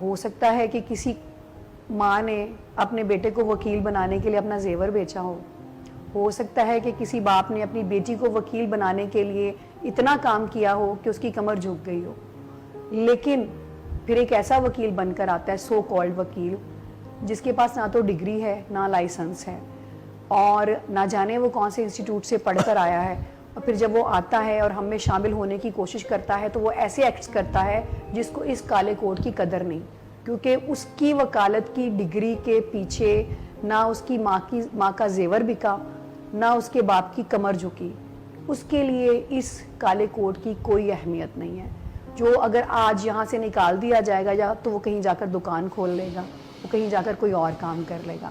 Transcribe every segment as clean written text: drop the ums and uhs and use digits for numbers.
ہو سکتا ہے کہ کسی ماں نے اپنے بیٹے کو وکیل بنانے کے لیے اپنا زیور بیچا ہو سکتا ہے کہ کسی باپ نے اپنی بیٹی کو وکیل بنانے کے لیے اتنا کام کیا ہو کہ اس کی کمر جھک گئی ہو، لیکن پھر ایک ایسا وکیل بن کر آتا ہے، سو کالڈ وکیل، جس کے پاس نہ تو ڈگری ہے نہ لائسنس ہے اور نہ جانے وہ کون سے انسٹیٹیوٹ سے پڑھ کر آیا ہے، اور پھر جب وہ آتا ہے اور ہم میں شامل ہونے کی کوشش کرتا ہے تو وہ ایسے ایکٹس کرتا ہے جس کو اس کالے کوٹ کی قدر نہیں، کیونکہ اس کی وکالت کی ڈگری کے پیچھے نہ اس کی ماں کا زیور بکا، نہ اس کے باپ کی کمر جھکی، اس کے لیے اس کالے کوٹ کی کوئی اہمیت نہیں ہے، جو اگر آج یہاں سے نکال دیا جائے گا یا تو وہ کہیں جا کر دکان کھول لے گا، وہ کہیں جا کر کوئی اور کام کر لے گا۔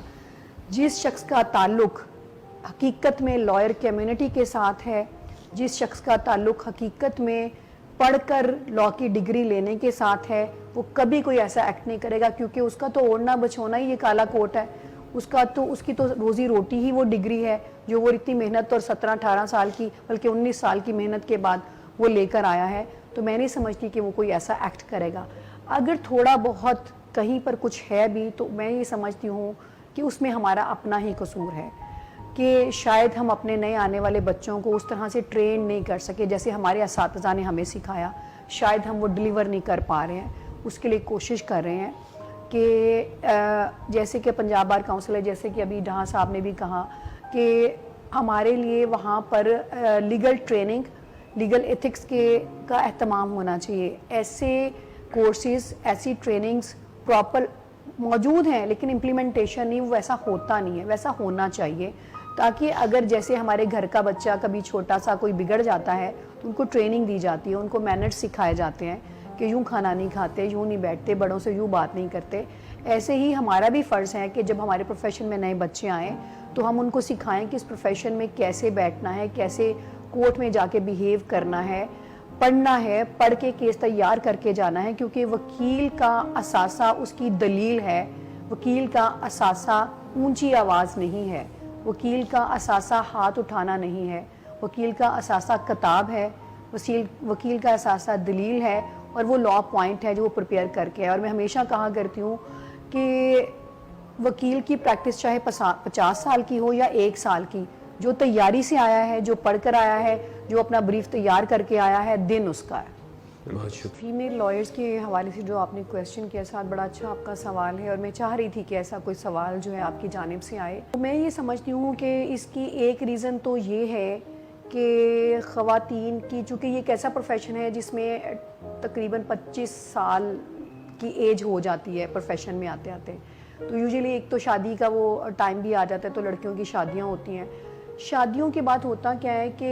جس شخص کا تعلق حقیقت میں لائر کمیونٹی کے ساتھ ہے، جس شخص کا تعلق حقیقت میں پڑھ کر لاء کی ڈگری لینے کے ساتھ ہے، وہ کبھی کوئی ایسا ایکٹ نہیں کرے گا، کیونکہ اس کا تو اوڑھنا بچھونا ہی یہ کالا کوٹ ہے، اس کی تو روزی روٹی ہی وہ ڈگری ہے جو وہ اتنی محنت اور 17-18 سال کی بلکہ 19 سال کی محنت کے بعد وہ لے کر آیا ہے۔ تو میں نہیں سمجھتی کہ وہ کوئی ایسا ایکٹ کرے گا۔ اگر تھوڑا بہت کہیں پر کچھ ہے بھی تو میں یہ سمجھتی ہوں کہ اس میں ہمارا اپنا ہی قصور ہے، کہ شاید ہم اپنے نئے آنے والے بچوں کو اس طرح سے ٹرین نہیں کر سکے جیسے ہمارے اساتذہ نے ہمیں سکھایا، شاید ہم وہ ڈیلیور نہیں کر پا رہے ہیں، اس کے لیے کوشش کر رہے ہیں کہ جیسے کہ پنجاب بار کونسل ہے، جیسے کہ ابھی ڈھاں صاحب نے بھی کہا کہ ہمارے لیے وہاں پر لیگل ٹریننگ، لیگل ایتھکس کا اہتمام ہونا چاہیے۔ ایسے کورسز، ایسی ٹریننگز پراپر موجود ہیں لیکن امپلیمنٹیشن نہیں، ویسا ہوتا نہیں ہے، ویسا ہونا چاہیے، تاکہ اگر جیسے ہمارے گھر کا بچہ کبھی چھوٹا سا کوئی بگڑ جاتا ہے تو ان کو ٹریننگ دی جاتی ہے، ان کو مینرز سکھائے جاتے ہیں کہ یوں کھانا نہیں کھاتے، یوں نہیں بیٹھتے، بڑوں سے یوں بات نہیں کرتے۔ ایسے ہی ہمارا بھی فرض ہے کہ جب ہمارے پروفیشن میں نئے بچے آئیں تو ہم ان کو سکھائیں کہ اس پروفیشن میں کیسے بیٹھنا ہے، کیسے کورٹ میں جا کے بیہیو کرنا ہے، پڑھنا ہے، پڑھ کے کیس تیار کر کے جانا ہے، کیونکہ وکیل کا اثاثہ اس کی دلیل ہے، وکیل کا اثاثہ اونچی آواز نہیں ہے، وکیل کا اثاثہ ہاتھ اٹھانا نہیں ہے، وکیل کا اثاثہ کتاب ہے، وکیل کا اثاثہ دلیل ہے، اور وہ لاء پوائنٹ ہے جو وہ پریپیئر کر کے ہے۔ اور میں ہمیشہ کہا کرتی ہوں کہ وکیل کی پریکٹس چاہے 50 سال کی ہو یا 1 سال کی، جو تیاری سے آیا ہے، جو پڑھ کر آیا ہے، جو اپنا بریف تیار کر کے آیا ہے، دن اس کا ہے۔ بہت شکریہ۔ فیمیل لائرز کے حوالے سے جو آپ نے کویسچن کیا، ساتھ بڑا اچھا آپ کا سوال ہے، اور میں چاہ رہی تھی کہ ایسا کوئی سوال جو ہے آپ کی جانب سے آئے۔ میں یہ سمجھتی ہوں کہ اس کی ایک ریزن تو یہ ہے کہ خواتین کی، چونکہ یہ ایک ایسا پروفیشن ہے جس میں تقریباً 25 سال کی ایج ہو جاتی ہے پروفیشن میں آتے آتے، تو یوزلی ایک تو شادی کا وہ ٹائم بھی آ جاتا ہے، تو لڑکیوں کی شادیاں ہوتی ہیں۔ شادیوں کے بعد ہوتا کیا ہے کہ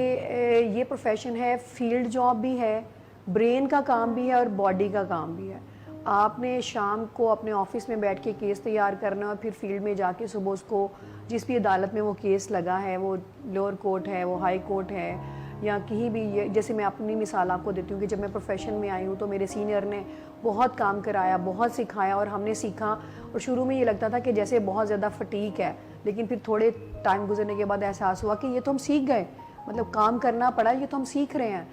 یہ پروفیشن ہے، فیلڈ جاب بھی ہے، برین کا کام بھی ہے اور باڈی کا کام بھی ہے۔ آپ نے شام کو اپنے آفس میں بیٹھ کے کیس تیار کرنا، اور پھر فیلڈ میں جا کے صبح اس کو جس بھی عدالت میں وہ کیس لگا ہے، وہ لوور کورٹ ہے، وہ ہائی کورٹ ہے، یا کہیں بھی، جیسے میں اپنی مثال آپ کو دیتی ہوں کہ جب میں پروفیشن میں آئی ہوں تو میرے سینئر نے بہت کام کرایا، بہت سکھایا، اور ہم نے سیکھا، اور شروع میں یہ لگتا تھا کہ جیسے بہت زیادہ فٹیک ہے، لیکن پھر تھوڑے ٹائم گزرنے کے بعد احساس ہوا کہ یہ تو ہم سیکھ گئے، مطلب کام کرنا پڑا، یہ تو ہم سیکھ رہے ہیں۔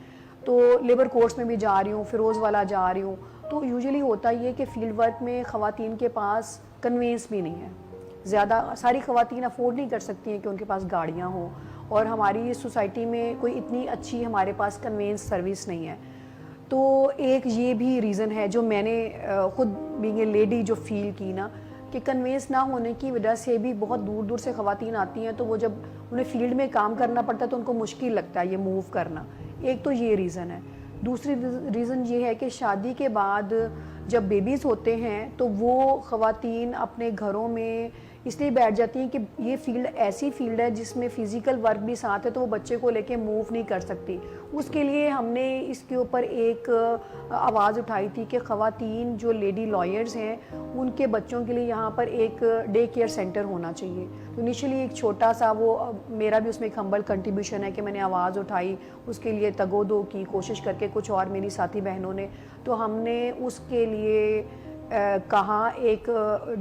تو لیبر کورٹس میں بھی جا رہی ہوں، فیروز والا جا رہی ہوں، تو یوزلی ہوتا یہ کہ فیلڈ ورک میں خواتین کے پاس کنوینس بھی نہیں ہے، زیادہ ساری خواتین افورڈ نہیں کر سکتی ہیں کہ ان کے پاس گاڑیاں ہوں، اور ہماری سوسائٹی میں کوئی اتنی اچھی ہمارے پاس کنوینس سروس نہیں ہے۔ تو ایک یہ بھی ریزن ہے جو میں نے خود بینگ اے لیڈی جو فیل کی نا، کہ کنوینس نہ ہونے کی وجہ سے بھی بہت دور دور سے خواتین آتی ہیں، تو وہ جب انہیں فیلڈ میں کام کرنا پڑتا ہے تو ان کو مشکل لگتا ہے یہ موو کرنا۔ ایک تو یہ ریزن ہے۔ دوسری ریزن یہ ہے کہ شادی کے بعد جب بیبیز ہوتے ہیں تو وہ خواتین اپنے گھروں میں اس لیے بیٹھ جاتی ہیں کہ یہ فیلڈ ایسی فیلڈ ہے جس میں فزیکل ورک بھی ساتھ ہے، تو وہ بچے کو لے کے موو نہیں کر سکتی۔ اس کے لیے ہم نے اس کے اوپر ایک آواز اٹھائی تھی کہ خواتین جو لیڈی لائرز ہیں ان کے بچوں کے لیے یہاں پر ایک ڈے کیئر سینٹر ہونا چاہیے۔ تو انیشلی ایک چھوٹا سا وہ میرا بھی اس میں ایک ہمبل کنٹریبیوشن ہے کہ میں نے آواز اٹھائی، اس کے لیے تگ و دو کی کوشش کر کے، کچھ اور میری ساتھی بہنوں نے، تو ہم نے اس کے لیے کہا، ایک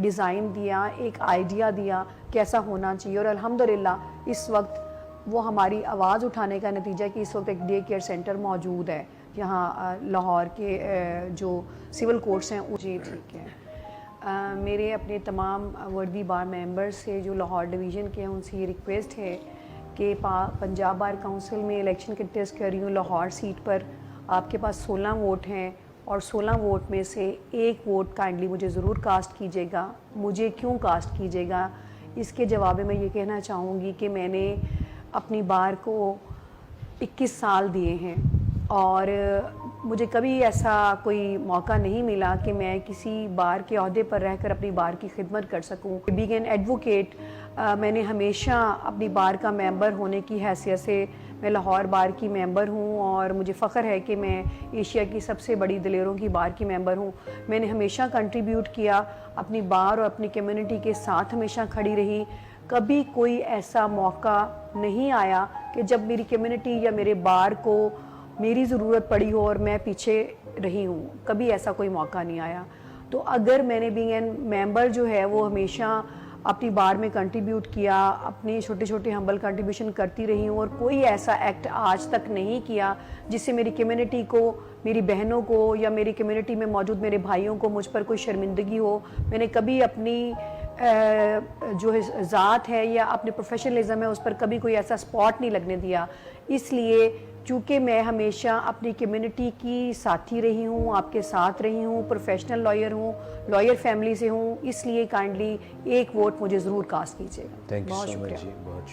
ڈیزائن دیا، ایک آئیڈیا دیا کیسا ہونا چاہیے، اور الحمدللہ اس وقت وہ ہماری آواز اٹھانے کا نتیجہ ہے کہ اس وقت ایک ڈے کیئر سینٹر موجود ہے یہاں لاہور کے جو سول کورٹس ہیں جی ٹھیک ہے. میرے اپنے تمام وردی بار ممبرز سے جو لاہور ڈویژن کے ہیں ان سے یہ ریکویسٹ ہے کہ پنجاب بار کونسل میں الیکشن کنٹیسٹ کر رہی ہوں لاہور سیٹ پر. آپ کے پاس 16 ووٹ ہیں اور 16 ووٹ میں سے ایک ووٹ کائنڈلی مجھے ضرور کاسٹ کیجیے گا. مجھے کیوں کاسٹ کیجیے گا اس کے جواب میں یہ کہنا چاہوں گی کہ میں نے اپنی بار کو 21 سال دیے ہیں اور مجھے کبھی ایسا کوئی موقع نہیں ملا کہ میں کسی بار کے عہدے پر رہ کر اپنی بار کی خدمت کر سکوں. بینگ این ایڈوکیٹ میں نے ہمیشہ اپنی بار کا ممبر ہونے کی حیثیت سے میں لاہور بار کی ممبر ہوں اور مجھے فخر ہے کہ میں ایشیا کی سب سے بڑی دلیروں کی بار کی ممبر ہوں. میں نے ہمیشہ کنٹریبیوٹ کیا اپنی بار اور اپنی کمیونٹی کے ساتھ ہمیشہ کھڑی رہی. کبھی کوئی ایسا موقع نہیں آیا کہ جب میری کمیونٹی یا میرے بار کو میری ضرورت پڑی ہو اور میں پیچھے رہی ہوں. کبھی ایسا کوئی موقع نہیں آیا. تو اگر میں نے بینگ این ممبر جو ہے وہ ہمیشہ اپنی بار میں کنٹریبیوٹ کیا, اپنی چھوٹے چھوٹے ہمبل کنٹریبیوشن کرتی رہی ہوں اور کوئی ایسا ایکٹ آج تک نہیں کیا جس سے میری کمیونٹی کو, میری بہنوں کو یا میری کمیونٹی میں موجود میرے بھائیوں کو مجھ پر کوئی شرمندگی ہو. میں نے کبھی اپنی جو ذات ہے یا اپنے پروفیشنلزم ہے اس پر کبھی کوئی ایسا سپاٹ نہیں لگنے دیا. اس لیے چونکہ میں ہمیشہ اپنی کمیونٹی کی ساتھی رہی ہوں, آپ کے ساتھ رہی ہوں, پروفیشنل لائر ہوں, لائر فیملی سے ہوں, اس لیے کائنڈلی ایک ووٹ مجھے ضرور کاسٹ کیجیے گا. تھینک یو بہت سو مچ شکریہ. جی, بہت